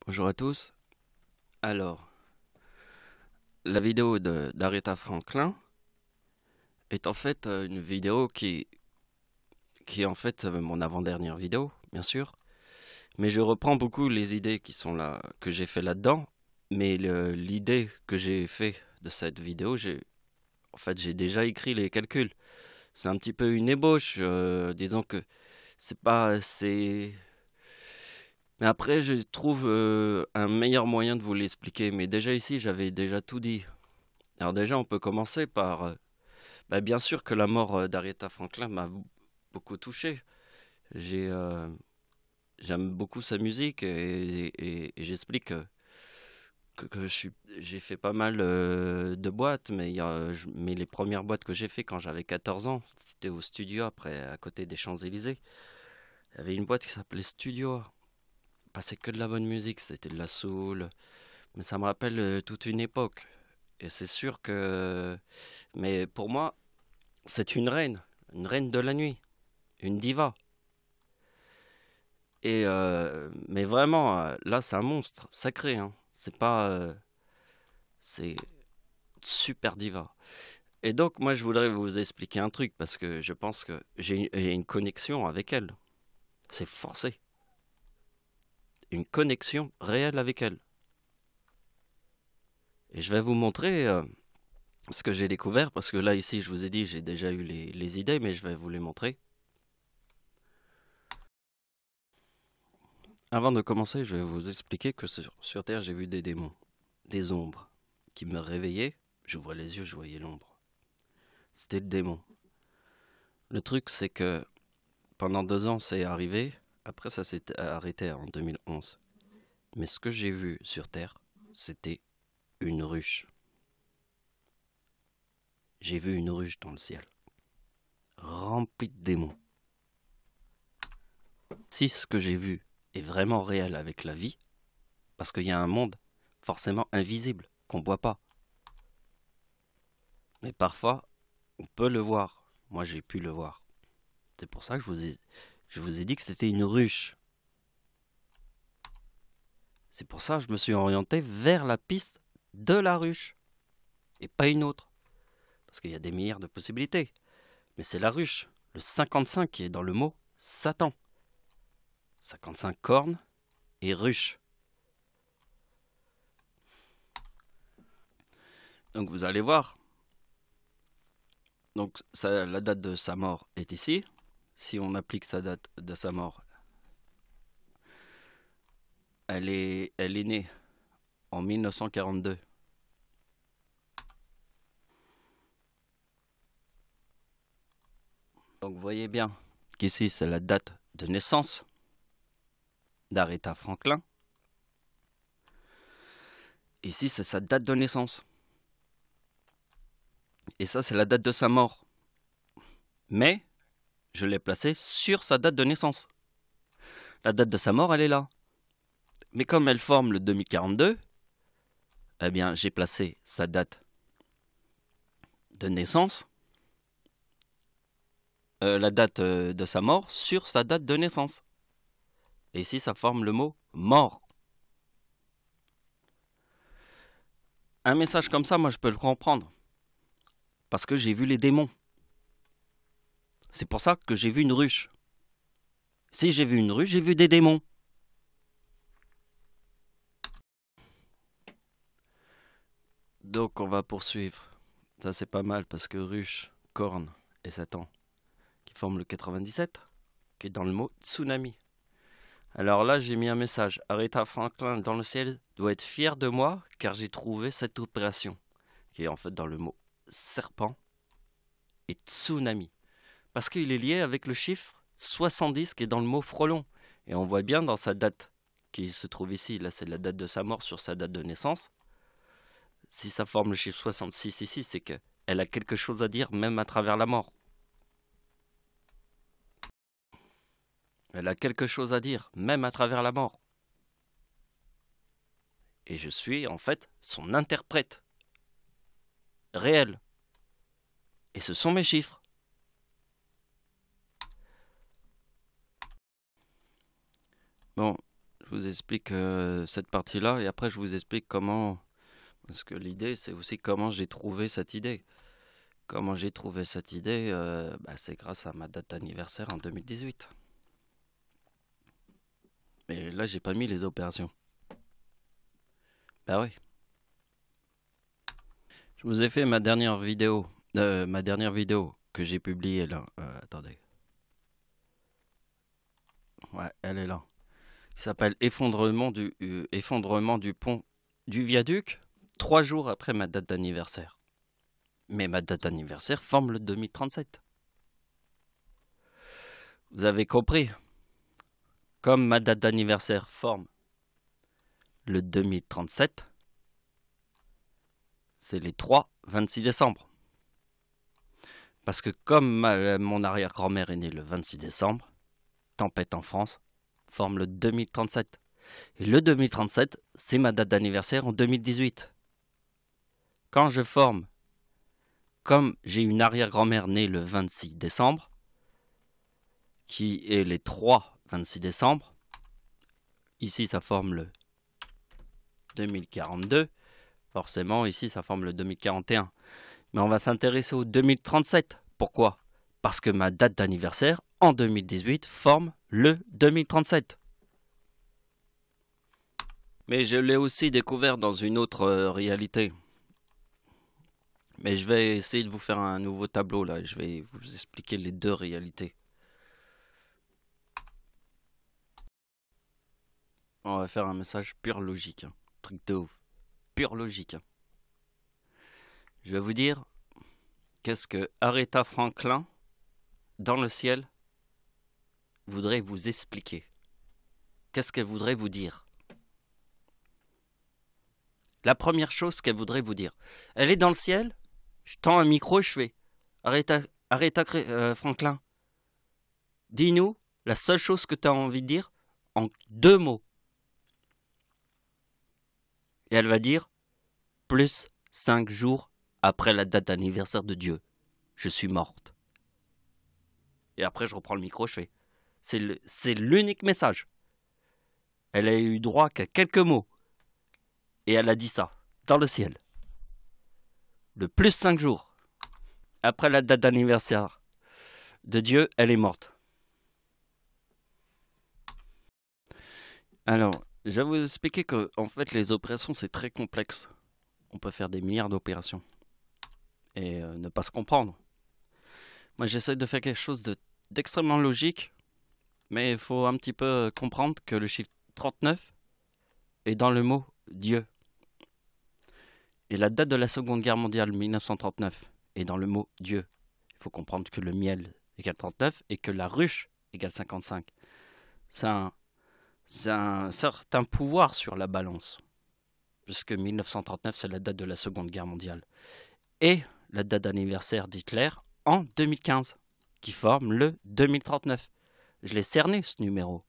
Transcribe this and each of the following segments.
Bonjour à tous. Alors, la vidéo d'Aretha Franklin est en fait une vidéo qui est en fait mon avant-dernière vidéo, bien sûr. Mais je reprends beaucoup les idées qui sont là, que j'ai fait là-dedans. Mais l'idée que j'ai fait de cette vidéo, en fait, j'ai déjà écrit les calculs. C'est un petit peu une ébauche, disons que c'est pas assez. Mais après, je trouve un meilleur moyen de vous l'expliquer. Mais déjà ici, j'avais déjà tout dit. Alors déjà, on peut commencer par bien sûr que la mort d'Aretha Franklin m'a beaucoup touché. J'ai, euh, J'aime beaucoup sa musique et j'explique que j'ai fait pas mal de boîtes, mais, mais les premières boîtes que j'ai fait quand j'avais 14 ans, c'était au studio après, à côté des Champs-Élysées. Il y avait une boîte qui s'appelait Studio. On passait que de la bonne musique, c'était de la soul, mais ça me rappelle toute une époque. Et c'est sûr que, mais pour moi, c'est une reine de la nuit, une diva. Mais vraiment, là, c'est un monstre sacré, hein. C'est pas, c'est super diva. Et donc, moi, je voudrais vous expliquer un truc parce que je pense que j'ai une connexion avec elle. C'est forcé, une connexion réelle avec elle. Et je vais vous montrer ce que j'ai découvert parce que là, ici, je vous ai dit, j'ai déjà eu les idées, mais je vais vous les montrer. Avant de commencer, je vais vous expliquer que sur Terre, j'ai vu des démons, des ombres qui me réveillaient. J'ouvrais les yeux, je voyais l'ombre. C'était le démon. Le truc, c'est que pendant 2 ans, c'est arrivé. Après, ça s'est arrêté en 2011. Mais ce que j'ai vu sur Terre, c'était une ruche. J'ai vu une ruche dans le ciel, remplie de démons. Si ce que j'ai vu est vraiment réel avec la vie, parce qu'il y a un monde forcément invisible, qu'on ne voit pas. Mais parfois, on peut le voir. Moi, j'ai pu le voir. C'est pour ça que je vous ai dit que c'était une ruche. C'est pour ça que je me suis orienté vers la piste de la ruche et pas une autre. Parce qu'il y a des milliards de possibilités. Mais c'est la ruche, le 55 qui est dans le mot Satan. 55 cornes et ruche. Donc vous allez voir. Donc la date de sa mort est ici. Si on applique sa date de sa mort, elle est née en 1942. Donc vous voyez bien qu'ici c'est la date de naissance d'Aretha Franklin. Ici c'est sa date de naissance. Et ça c'est la date de sa mort. Mais je l'ai placée sur sa date de naissance. La date de sa mort elle est là. Mais comme elle forme le 2042, eh bien j'ai placé sa date de naissance, la date de sa mort sur sa date de naissance. Et ici ça forme le mot mort. Un message comme ça, moi je peux le comprendre. Parce que j'ai vu les démons. C'est pour ça que j'ai vu une ruche. Si j'ai vu une ruche, j'ai vu des démons. Donc on va poursuivre. Ça c'est pas mal parce que ruche, corne et Satan qui forment le 97, qui est dans le mot tsunami. Alors là j'ai mis un message. Aretha Franklin dans le ciel doit être fier de moi car j'ai trouvé cette opération. Qui est en fait dans le mot serpent et tsunami. Parce qu'il est lié avec le chiffre 70 qui est dans le mot frelon. Et on voit bien dans sa date qui se trouve ici, là c'est la date de sa mort sur sa date de naissance. Si ça forme le chiffre 66 ici, c'est qu'elle a quelque chose à dire même à travers la mort. Elle a quelque chose à dire même à travers la mort. Et je suis en fait son interprète réel. Et ce sont mes chiffres. Bon, vous explique cette partie-là et après je vous explique comment... Parce que l'idée, c'est aussi comment j'ai trouvé cette idée. Comment j'ai trouvé cette idée, c'est grâce à ma date d'anniversaire en 2018. Mais là, j'ai pas mis les opérations. Bah oui. Je vous ai fait ma dernière vidéo que j'ai publiée là. Attendez. Ouais, elle est là. Il s'appelle effondrement du pont du viaduc, 3 jours après ma date d'anniversaire. Mais ma date d'anniversaire forme le 2037. Vous avez compris? Comme ma date d'anniversaire forme le 2037, c'est les 3-26 décembre. Parce que comme mon arrière-grand-mère est née le 26 décembre, Tempête en France forme le 2037. Et le 2037, c'est ma date d'anniversaire en 2018. Quand je forme, comme j'ai une arrière-grand-mère née le 26 décembre, qui est les 3-26 décembre, ici ça forme le 2042, forcément ici ça forme le 2041. Mais on va s'intéresser au 2037. Pourquoi? Parce que ma date d'anniversaire en 2018 forme le 2037. Mais je l'ai aussi découvert dans une autre réalité. Mais je vais essayer de vous faire un nouveau tableau là. Je vais vous expliquer les deux réalités. On va faire un message pure logique. Truc de ouf. Pure logique. Je vais vous dire qu'est-ce que Aretha Franklin, dans le ciel, voudrait vous expliquer. Qu'est-ce qu'elle voudrait vous dire? La première chose qu'elle voudrait vous dire. Elle est dans le ciel, je tends un micro et je fais Aretha Franklin, dis-nous la seule chose que tu as envie de dire en 2 mots. Et elle va dire plus 5 jours après la date d'anniversaire de Dieu. Je suis morte. Et après, je reprends le micro, je fais c'est l'unique message. Elle a eu droit qu'à quelques mots. Et elle a dit ça, dans le ciel. Le plus 5 jours après la date d'anniversaire de Dieu, elle est morte. Alors, je vais vous expliquer que, en fait, les opérations, c'est très complexe. On peut faire des milliards d'opérations. Et ne pas se comprendre. Moi, j'essaie de faire quelque chose d'extrêmement logique. Mais il faut un petit peu comprendre que le chiffre 39 est dans le mot Dieu. Et la date de la Seconde Guerre mondiale, 1939, est dans le mot Dieu. Il faut comprendre que le miel égale 39 et que la ruche égale 55. C'est un certain pouvoir sur la balance. Puisque 1939, c'est la date de la Seconde Guerre mondiale. Et la date d'anniversaire d'Hitler en 2015, qui forme le 2039. Je l'ai cerné, ce numéro.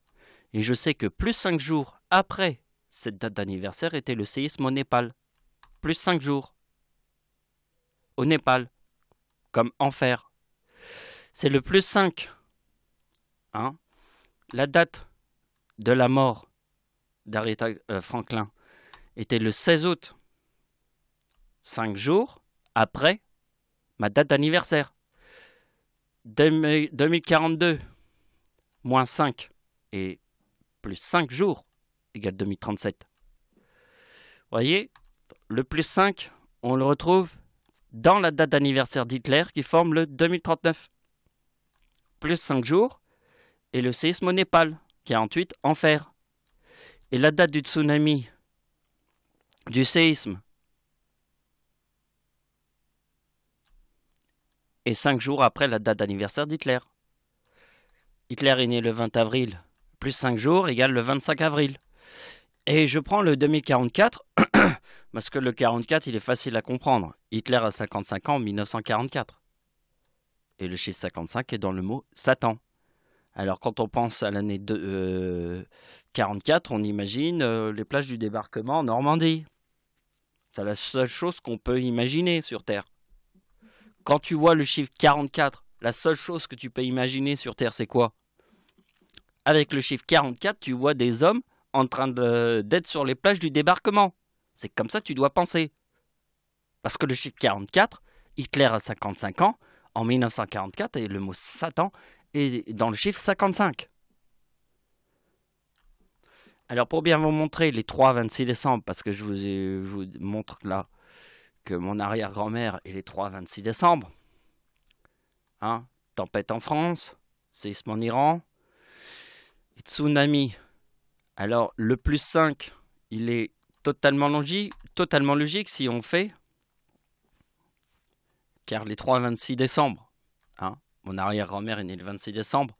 Et je sais que plus 5 jours après cette date d'anniversaire était le séisme au Népal. Plus 5 jours. Au Népal. Comme enfer. C'est le plus 5. Hein? La date de la mort d'Aretha Franklin était le 16 août. 5 jours après ma date d'anniversaire. 2042. Moins 5 et plus 5 jours égale 2037. Vous voyez, le plus 5, on le retrouve dans la date d'anniversaire d'Hitler qui forme le 2039. Plus 5 jours et le séisme au Népal, 48, enfer. Et la date du tsunami, du séisme, est 5 jours après la date d'anniversaire d'Hitler. Hitler est né le 20 avril, plus 5 jours égale le 25 avril. Et je prends le 2044, parce que le 44, il est facile à comprendre. Hitler a 55 ans en 1944. Et le chiffre 55 est dans le mot Satan. Alors quand on pense à l'année 44, on imagine les plages du débarquement en Normandie. C'est la seule chose qu'on peut imaginer sur Terre. Quand tu vois le chiffre 44, la seule chose que tu peux imaginer sur Terre, c'est quoi? Avec le chiffre 44, tu vois des hommes en train d'être sur les plages du débarquement. C'est comme ça que tu dois penser. Parce que le chiffre 44, Hitler a 55 ans en 1944 et le mot Satan est dans le chiffre 55. Alors pour bien vous montrer les 3-26 décembre, parce que je vous montre là que mon arrière-grand-mère est les 3-26 décembre. Hein, tempête en France, séisme en Iran, et tsunami. Alors le plus 5, il est totalement logique si on fait, car les 3-26 décembre, hein, mon arrière-grand-mère est née le 26 décembre,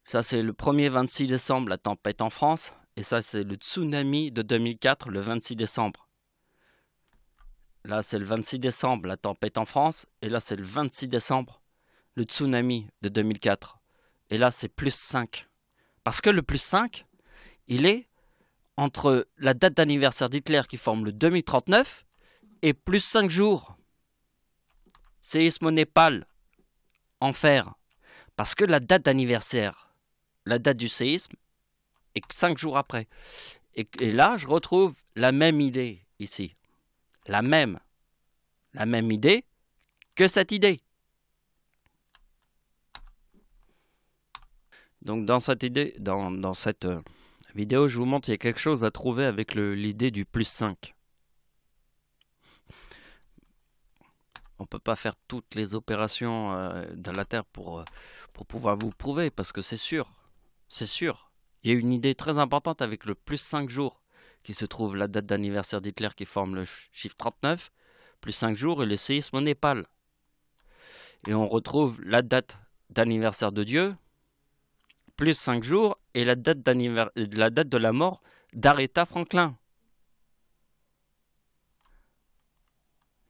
ça c'est le premier 26 décembre, la tempête en France, et ça c'est le tsunami de 2004, le 26 décembre. Là c'est le 26 décembre, la tempête en France, et là c'est le 26 décembre, le tsunami de 2004. Et là c'est plus 5. Parce que le plus 5, il est entre la date d'anniversaire d'Hitler qui forme le 2039 et plus 5 jours. Séisme au Népal, enfer. Parce que la date d'anniversaire, la date du séisme, est 5 jours après. Et là, je retrouve la même idée ici. La même idée que cette idée. Donc dans cette vidéo, je vous montre qu'il y a quelque chose à trouver avec l'idée du plus 5. On ne peut pas faire toutes les opérations de la Terre pour pouvoir vous prouver, parce que c'est sûr. C'est sûr. Il y a une idée très importante avec le plus 5 jours, qui se trouve la date d'anniversaire d'Hitler qui forme le chiffre 39, plus 5 jours et le séisme au Népal. Et on retrouve la date d'anniversaire de Dieu, plus 5 jours, et la date de la mort d'Aretha Franklin.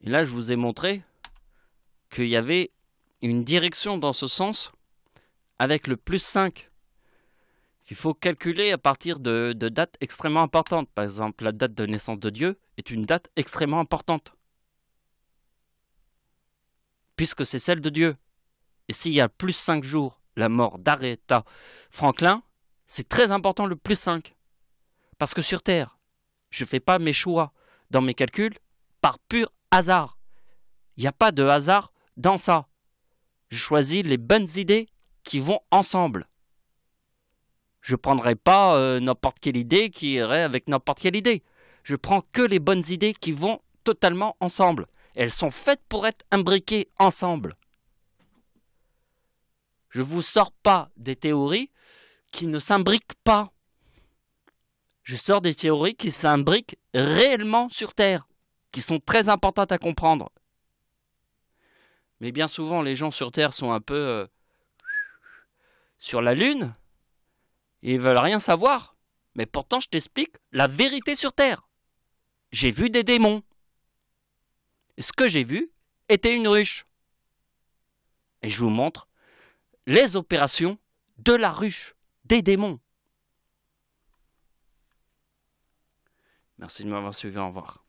Et là, je vous ai montré qu'il y avait une direction dans ce sens avec le plus 5 qu'il faut calculer à partir de dates extrêmement importantes. Par exemple, la date de naissance de Dieu est une date extrêmement importante, puisque c'est celle de Dieu. Et s'il y a plus 5 jours, la mort d'Aretha Franklin, c'est très important le plus 5. Parce que sur Terre, je ne fais pas mes choix dans mes calculs par pur hasard. Il n'y a pas de hasard dans ça. Je choisis les bonnes idées qui vont ensemble. Je ne prendrai pas n'importe quelle idée qui irait avec n'importe quelle idée. Je prends que les bonnes idées qui vont totalement ensemble. Elles sont faites pour être imbriquées ensemble. Je ne vous sors pas des théories qui ne s'imbriquent pas. Je sors des théories qui s'imbriquent réellement sur Terre, qui sont très importantes à comprendre. Mais bien souvent, les gens sur Terre sont un peu sur la Lune. Ils veulent rien savoir. Mais pourtant, je t'explique la vérité sur Terre. J'ai vu des démons. Et ce que j'ai vu était une ruche. Et je vous montre les opérations de la ruche, des démons. Merci de m'avoir suivi, au revoir.